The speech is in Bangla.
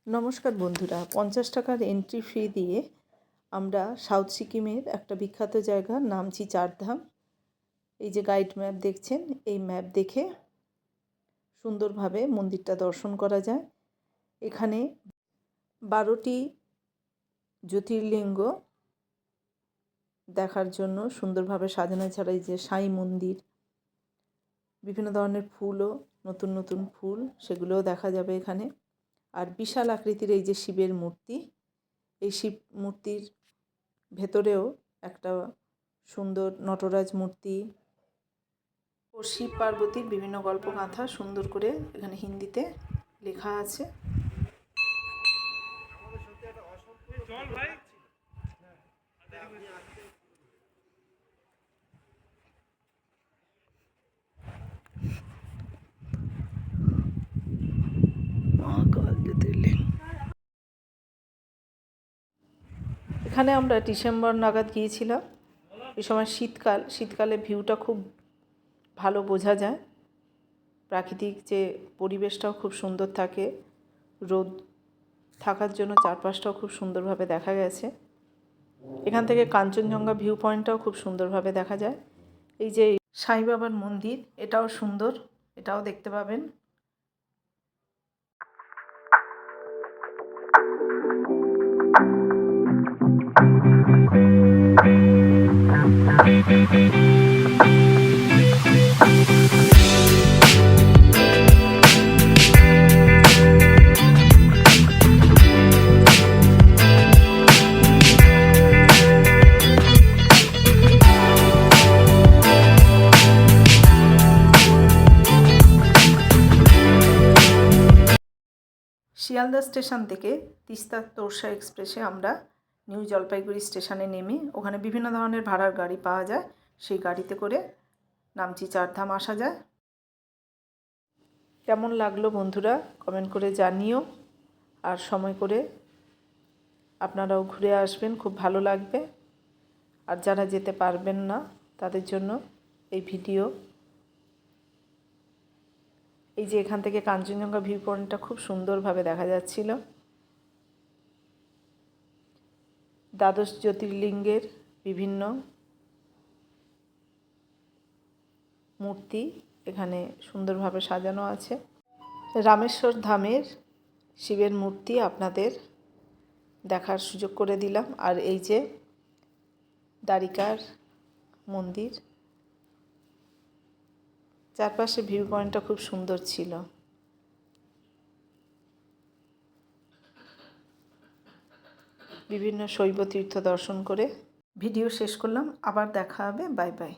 নমস্কার বন্ধুরা, 50 টাকার এন্ট্রি ফি দিয়ে আমরা সাউথ সিকিমের একটা বিখ্যাত জায়গা নামচি চারধাম। এই যে গাইড ম্যাপ দেখছেন, এই ম্যাপ দেখে সুন্দরভাবে মন্দিরটা দর্শন করা যায়। এখানে 12টি জ্যোতির্লিঙ্গ দেখার জন্য সুন্দরভাবে সাজানো, ছাড়া এই যে সাই মন্দির, বিভিন্ন ধরনের ফুলও, নতুন নতুন ফুল, সেগুলোও দেখা যাবে এখানে। আর বিশাল আকৃতির এই যে শিবের মূর্তি, এই শিব মূর্তির ভেতরেও একটা সুন্দর নটরাজ মূর্তি ও শিব পার্বতীর বিভিন্ন গল্পগাথা সুন্দর করে এখানে হিন্দিতে লেখা আছে। এখানে আমরা ডিসেম্বর নাগাদ গিয়েছিলাম। এই সময় শীতকালে ভিউটা খুব ভালো বোঝা যায়। প্রাকৃতিক যে পরিবেশটাও খুব সুন্দর থাকে, রোদ থাকার জন্য চারপাশটাও খুব সুন্দরভাবে দেখা গেছে। এখান থেকে কাঞ্চনজঙ্ঘা ভিউ পয়েন্টটাও খুব সুন্দরভাবে দেখা যায়। এই যে সাই বাবার মন্দির, এটাও সুন্দর, এটাও দেখতে পাবেন। শিয়ালদা স্টেশন থেকে তিস্তা তোরসা এক্সপ্রেসে আমরা নিউ জলপাইগুড়ি স্টেশনে নেমে ওখানে বিভিন্ন ধরনের ভাড়ার গাড়ি পাওয়া যায়, সেই গাড়িতে করে নামচি চারধাম আসা যায়। কেমন লাগলো বন্ধুরা কমেন্ট করে জানিও, আর সময় করে আপনারাও ঘুরে আসবেন, খুব ভালো লাগবে। আর যারা যেতে পারবেন না তাদের জন্য এই ভিডিও। এই যে এখান থেকে কাঞ্চনজঙ্ঘা ভিউ পয়েন্টটা খুব সুন্দরভাবে দেখা যাচ্ছিল। দ্বাদশ জ্যোতির্লিঙ্গের বিভিন্ন মূর্তি এখানে সুন্দরভাবে সাজানো আছে। রামেশ্বর ধামের শিবের মূর্তি আপনাদের দেখার সুযোগ করে দিলাম। আর এই যে দ্বারিকার মন্দির, চারপাশে ভিউ পয়েন্টটা খুব সুন্দর ছিল। বিভিন্ন শৈব তীর্থ দর্শন করে ভিডিও শেষ করলাম। আবার দেখা হবে। Bye bye.